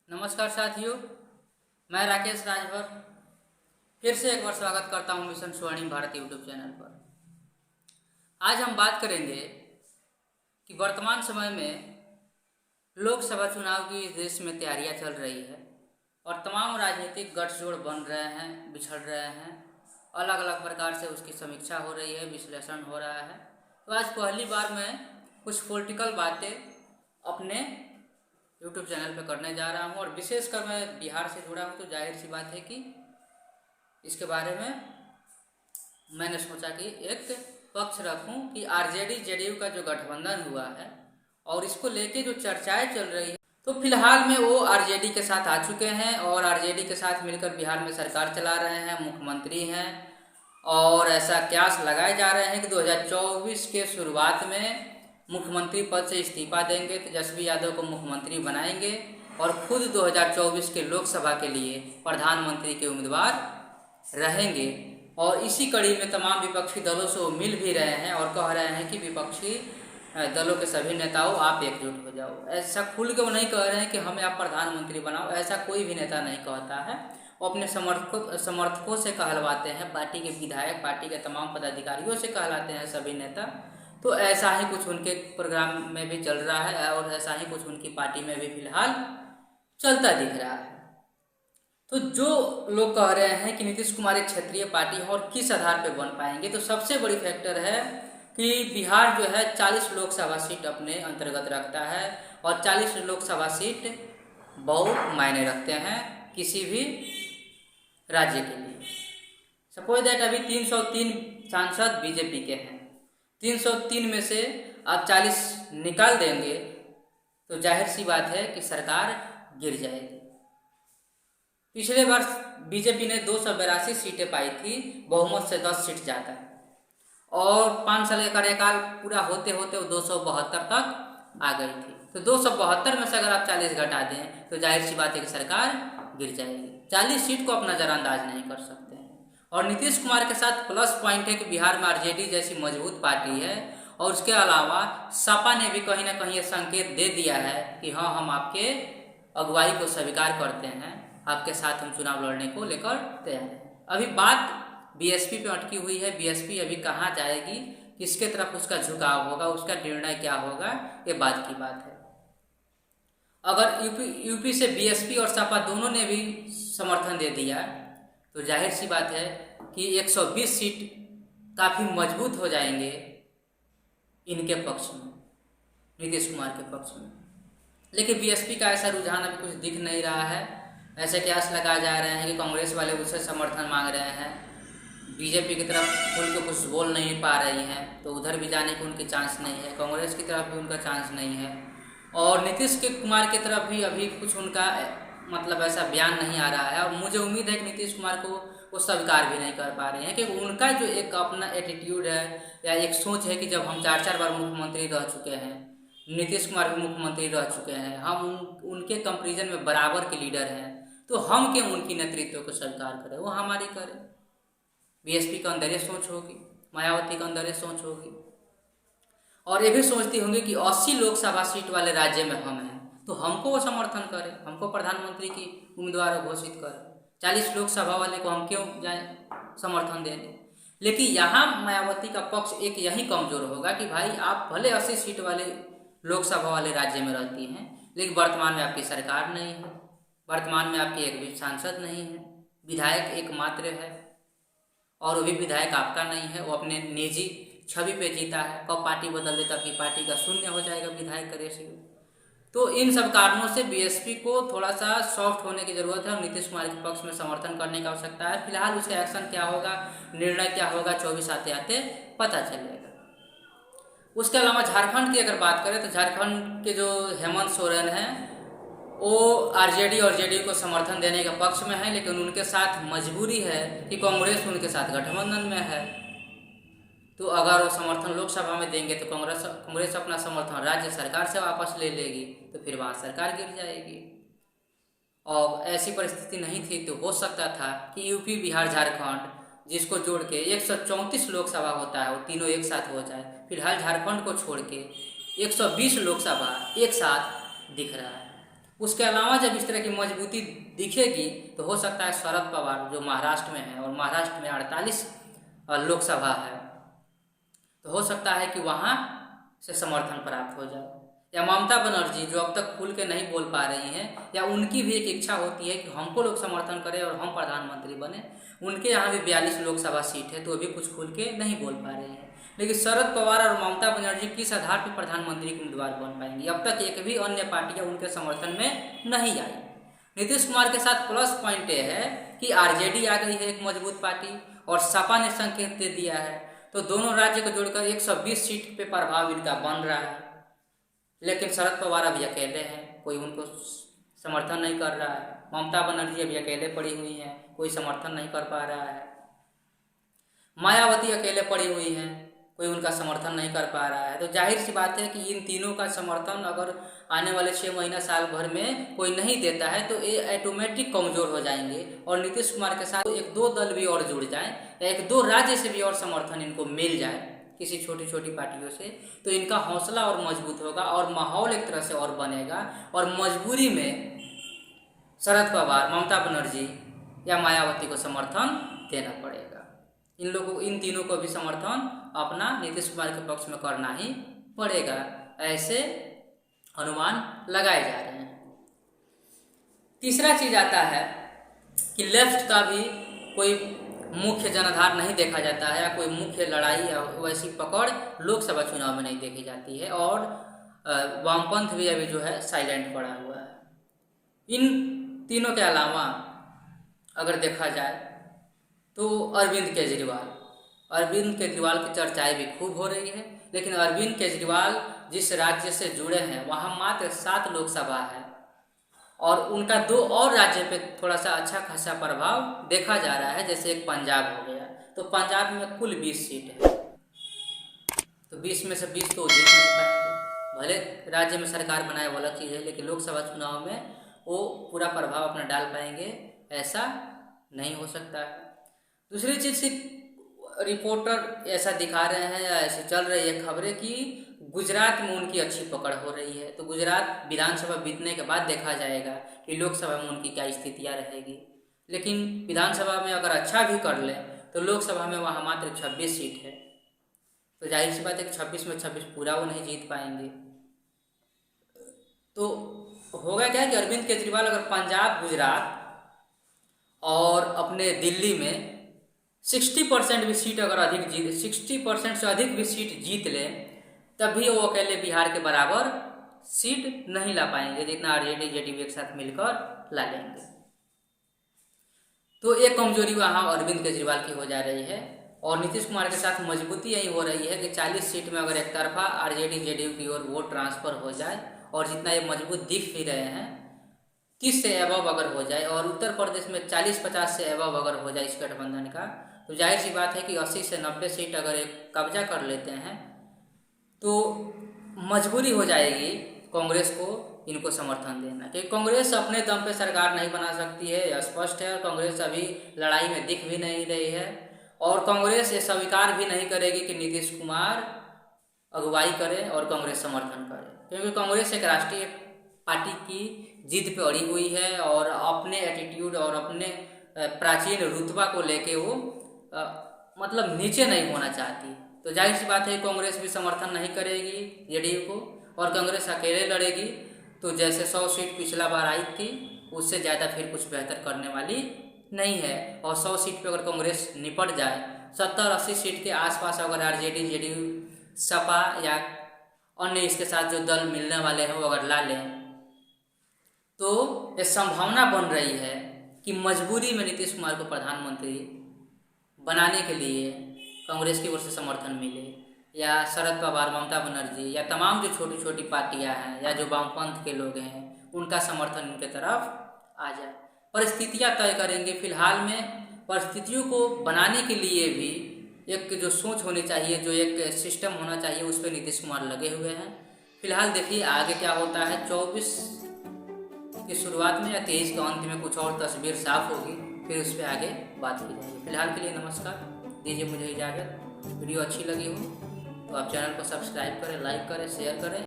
नमस्कार साथियों, मैं राकेश राजभर फिर से एक बार स्वागत करता हूं मिशन स्वर्णिम भारत यूट्यूब चैनल पर। आज हम बात करेंगे कि वर्तमान समय में लोकसभा चुनाव की इस देश में तैयारियां चल रही है और तमाम राजनीतिक गठजोड़ बन रहे हैं, बिछड़ रहे हैं, अलग अलग प्रकार से उसकी समीक्षा हो रही है, विश्लेषण हो रहा है। तो आज पहली बार मैं कुछ पॉलिटिकल बातें अपने यूट्यूब चैनल पर करने जा रहा हूँ और विशेषकर मैं बिहार से जुड़ा हूँ, तो जाहिर सी बात है कि इसके बारे में मैंने सोचा कि एक पक्ष रखूँ कि आरजेडी जेडीयू का जो गठबंधन हुआ है और इसको लेके जो चर्चाएं चल रही है, तो फिलहाल में वो आरजेडी के साथ आ चुके हैं और आरजेडी के साथ मिलकर बिहार में सरकार चला रहे हैं, मुख्यमंत्री हैं और ऐसा कयास लगाए जा रहे हैं कि 2024 के शुरुआत में मुख्यमंत्री पद से इस्तीफा देंगे, तेजस्वी यादव को मुख्यमंत्री बनाएंगे और खुद 2024 के लोकसभा के लिए प्रधानमंत्री के उम्मीदवार रहेंगे। और इसी कड़ी में तमाम विपक्षी दलों से वो मिल भी रहे हैं और कह रहे हैं कि विपक्षी दलों के सभी नेताओं आप एकजुट हो जाओ। ऐसा खुल के वो नहीं कह रहे हैं कि हमें आप प्रधानमंत्री बनाओ, ऐसा कोई भी नेता नहीं कहता है। वो अपने समर्थकों से कहलवाते हैं, पार्टी के विधायक, पार्टी के तमाम पदाधिकारियों से कहलाते हैं सभी नेता। तो ऐसा ही कुछ उनके प्रोग्राम में भी चल रहा है और ऐसा ही कुछ उनकी पार्टी में भी फिलहाल चलता दिख रहा है। तो जो लोग कह रहे हैं कि नीतीश कुमार एक क्षेत्रीय पार्टी है और किस आधार पर बन पाएंगे, तो सबसे बड़ी फैक्टर है कि बिहार जो है 40 लोकसभा सीट अपने अंतर्गत रखता है और 40 लोकसभा सीट बहुत मायने रखते हैं किसी भी राज्य के लिए। सपोज दैट अभी 303 सांसद बीजेपी के हैं, 303 में से आप 40 निकाल देंगे तो जाहिर सी बात है कि सरकार गिर जाएगी। पिछले वर्ष बीजेपी ने 282 सीटें पाई थी, बहुमत से 10 सीट जाता है और 5 साल का कार्यकाल पूरा होते होते वो 272 तक आ गई थी। तो 272 में से अगर आप 40 घटा दें तो जाहिर सी बात है कि सरकार गिर जाएगी। 40 सीट को आप नज़रअंदाज नहीं कर सकते हैं। और नीतीश कुमार के साथ प्लस पॉइंट है कि बिहार में आरजेडी जैसी मजबूत पार्टी है और उसके अलावा सपा ने भी कहीं ना कहीं ये संकेत दे दिया है कि हाँ, हम आपके अगुवाई को स्वीकार करते हैं, आपके साथ हम चुनाव लड़ने को लेकर तैयार हैं। अभी बात बीएसपी पे अटकी हुई है। बीएसपी अभी कहाँ जाएगी, किसके तरफ उसका झुकाव होगा, उसका निर्णय क्या होगा, ये बात की बात है। अगर यूपी से बीएसपी और सपा दोनों ने भी समर्थन दे दिया तो जाहिर सी बात है कि 120 सीट काफ़ी मजबूत हो जाएंगे इनके पक्ष में, नीतीश कुमार के पक्ष में। लेकिन बीएसपी का ऐसा रुझान अभी कुछ दिख नहीं रहा है। ऐसे कयास लगाए जा रहे हैं कि कांग्रेस वाले उससे समर्थन मांग रहे हैं, बीजेपी की तरफ खुल के कुछ बोल नहीं पा रही हैं, तो उधर भी जाने की उनकी चांस नहीं है, कांग्रेस की तरफ भी उनका चांस नहीं है और नीतीश कुमार की तरफ भी अभी कुछ उनका मतलब ऐसा बयान नहीं आ रहा है। और मुझे उम्मीद है कि नीतीश कुमार को वो स्वीकार भी नहीं कर पा रहे हैं कि उनका जो एक अपना एटीट्यूड है या एक सोच है कि जब हम 4 बार मुख्यमंत्री रह चुके हैं, नीतीश कुमार भी मुख्यमंत्री रह चुके हैं, हम उनके कंपेरिजन में बराबर के लीडर हैं, तो हम क्यों उनकी नेतृत्व को स्वीकार करें, वो हमारी करें। बीएसपी का अंदर ये सोच होगी, मायावती का अंदर ये सोच होगी और ये भी सोचती होंगी कि 80 लोकसभा सीट वाले राज्य में हम हैं, तो हमको वो समर्थन करें, हमको प्रधानमंत्री की उम्मीदवार घोषित करें। 40 लोकसभा वाले को हम क्यों जाए समर्थन देने। लेकिन यहाँ मायावती का पक्ष एक यही कमजोर होगा कि भाई आप भले 80 सीट वाले लोकसभा वाले राज्य में रहती हैं, लेकिन वर्तमान में आपकी सरकार नहीं है, वर्तमान में आपकी एक भी सांसद नहीं है, विधायक एकमात्र है और वो भी विधायक आपका नहीं है, वो अपने निजी छवि पे जीता है। कब पार्टी बदल दे तब की पार्टी का शून्य हो जाएगा विधायक का रेशियो। तो इन सब कारणों से बीएसपी को थोड़ा सा सॉफ्ट होने की जरूरत है और नीतीश कुमार के पक्ष में समर्थन करने की आवश्यकता है। फिलहाल उसका एक्शन क्या होगा, निर्णय क्या होगा, 24 आते आते पता चलेगा। उसके अलावा झारखंड की अगर बात करें तो झारखंड के जो हेमंत सोरेन हैं वो आरजेडी और जेडीयू को समर्थन देने के पक्ष में है, लेकिन उनके साथ मजबूरी है कि कांग्रेस उनके साथ गठबंधन में है। तो अगर वो समर्थन लोकसभा में देंगे तो कांग्रेस अपना समर्थन राज्य सरकार से वापस ले लेगी, तो फिर वहाँ सरकार गिर जाएगी। और ऐसी परिस्थिति नहीं थी तो हो सकता था कि यूपी बिहार झारखंड जिसको जोड़ के 134 लोकसभा होता है वो तीनों एक साथ हो जाए। फिलहाल झारखंड को छोड़ के 120 लोकसभा एक साथ दिख रहा है। उसके अलावा जब इस तरह की मजबूती दिखेगी तो हो सकता है शरद पवार जो महाराष्ट्र में है, और महाराष्ट्र में 48 लोकसभा है, तो हो सकता है कि वहाँ से समर्थन प्राप्त हो जाए। या ममता बनर्जी जो अब तक खुल के नहीं बोल पा रही हैं, या उनकी भी एक इच्छा होती है कि हमको लोग समर्थन करें और हम प्रधानमंत्री बने। उनके यहाँ भी 42 लोकसभा सीट है, तो अभी कुछ खुल के नहीं बोल पा रहे हैं। लेकिन शरद पवार और ममता बनर्जी किस आधार पर प्रधानमंत्री के उम्मीदवार बन पाएंगे? अब तक एक भी अन्य पार्टियां उनके समर्थन में नहीं आई। नीतीश कुमार के साथ प्लस पॉइंट ये है कि आरजेडी आ गई है, एक मजबूत पार्टी, और सपा ने संकेत दे दिया है, तो दोनों राज्य को जोड़कर 120 सीट पे प्रभाव इनका बन रहा है। लेकिन शरद पवार अभी अकेले हैं, कोई उनको समर्थन नहीं कर रहा है। ममता बनर्जी अभी अकेले पड़ी हुई हैं, कोई समर्थन नहीं कर पा रहा है। मायावती अकेले पड़ी हुई हैं, कोई उनका समर्थन नहीं कर पा रहा है। तो जाहिर सी बात है कि इन तीनों का समर्थन अगर आने वाले 6 महीना साल भर में कोई नहीं देता है तो ये ऑटोमेटिक कमजोर हो जाएंगे, और नीतीश कुमार के साथ 1-2 दल भी और जुड़ जाएं, या 1-2 राज्य से भी और समर्थन इनको मिल जाए किसी छोटी छोटी पार्टियों से, तो इनका हौसला और मजबूत होगा और माहौल एक तरह से और बनेगा। और मजबूरी में शरद पवार, ममता बनर्जी या मायावती को समर्थन देना पड़ेगा। इन तीनों को भी समर्थन अपना नीतीश कुमार के पक्ष में करना ही पड़ेगा, ऐसे अनुमान लगाए जा रहे हैं। तीसरा चीज आता है कि लेफ्ट का भी कोई मुख्य जनाधार नहीं देखा जाता है, या कोई मुख्य लड़ाई या वैसी पकड़ लोकसभा चुनाव में नहीं देखी जाती है, और वामपंथ भी अभी जो है साइलेंट पड़ा हुआ है। इन तीनों के अलावा अगर देखा जाए तो अरविंद केजरीवाल की चर्चाएं भी खूब हो रही है। लेकिन अरविंद केजरीवाल जिस राज्य से जुड़े हैं वहाँ मात्र 7 लोकसभा है, और उनका 2 और राज्य पे थोड़ा सा अच्छा खासा प्रभाव देखा जा रहा है, जैसे एक पंजाब हो गया। तो पंजाब में कुल 20 सीट है, तो 20 में से 20 तो जीत नहीं पाएंगे। भले राज्य में सरकार बनाए वो अलग चीज़ है, लेकिन लोकसभा चुनाव में वो पूरा प्रभाव अपना डाल पाएंगे ऐसा नहीं हो सकता है। दूसरी चीज़ की रिपोर्टर ऐसा दिखा रहे हैं, या ऐसे चल रही है खबरें कि गुजरात में उनकी अच्छी पकड़ हो रही है। तो गुजरात विधानसभा बीतने के बाद देखा जाएगा कि लोकसभा में उनकी क्या स्थितियाँ रहेगी। लेकिन विधानसभा में अगर अच्छा भी कर लें तो लोकसभा में वहाँ मात्र 26 सीट है, तो जाहिर सी बात है कि 26 में 26 पूरा वो नहीं जीत पाएंगे। तो होगा क्या कि अरविंद केजरीवाल अगर पंजाब, गुजरात और अपने दिल्ली में 60% भी सीट अगर अधिक 60% से अधिक भी सीट जीत ले, तब भी वो अकेले बिहार के बराबर सीट नहीं ला पाएंगे जितना आरजेडी जेडीयू एक साथ मिलकर ला लेंगे। तो एक कमजोरी वहाँ अरविंद केजरीवाल की हो जा रही है, और नीतीश कुमार के साथ मजबूती यही हो रही है कि 40 सीट में अगर एक तरफा आरजेडी जेडीयू की ओर वोट ट्रांसफर हो जाए, और जितना ये मजबूत दिख भी रहे हैं 30 से एबव अगर हो जाए, और उत्तर प्रदेश में 40-50 से एबव अगर हो जाए इस गठबंधन का, तो जाहिर सी बात है कि 80 से 90 सीट अगर एक कब्जा कर लेते हैं तो मजबूरी हो जाएगी कांग्रेस को इनको समर्थन देना, क्योंकि कांग्रेस अपने दम पे सरकार नहीं बना सकती है, स्पष्ट है। कांग्रेस अभी लड़ाई में दिख भी नहीं रही है, और कांग्रेस ये स्वीकार भी नहीं करेगी कि नीतीश कुमार अगुवाई करे और कांग्रेस समर्थन करे, क्योंकि कांग्रेस एक राष्ट्रीय पार्टी की जिद पे अड़ी हुई है, और अपने एटीट्यूड और अपने प्राचीन रुतबा को लेके वो मतलब नीचे नहीं होना चाहती। तो जाहिर सी बात है कांग्रेस भी समर्थन नहीं करेगी जेडीयू को, और कांग्रेस अकेले लड़ेगी तो जैसे 100 सीट पिछला बार आई थी उससे ज़्यादा फिर कुछ बेहतर करने वाली नहीं है। और 100 सीट पे अगर कांग्रेस निपट जाए, 70-80 सीट के आसपास अगर आरजेडी जेडीयू सपा या अन्य इसके साथ जो दल मिलने वाले हैं वो अगर ला लें, तो ये संभावना बन रही है कि मजबूरी में नीतीश कुमार को प्रधानमंत्री बनाने के लिए कांग्रेस की ओर से समर्थन मिले, या शरद पवार, ममता बनर्जी या तमाम जो छोटी छोटी पार्टियां हैं या जो वामपंथ के लोग हैं उनका समर्थन उनके तरफ आ जाए। परिस्थितियां तय करेंगे। फिलहाल में परिस्थितियों को बनाने के लिए भी एक जो सोच होनी चाहिए, जो एक सिस्टम होना चाहिए, उस पर नीतीश कुमार लगे हुए हैं। फिलहाल देखिए आगे क्या होता है। 24 की शुरुआत में या 23 के अंत में कुछ और तस्वीर साफ होगी, फिर उस पर आगे बात की जाएगी। फिलहाल के लिए नमस्कार, दीजिए मुझे इजाज़त। वीडियो अच्छी लगी हो तो आप चैनल को सब्सक्राइब करें, लाइक करें, शेयर करें।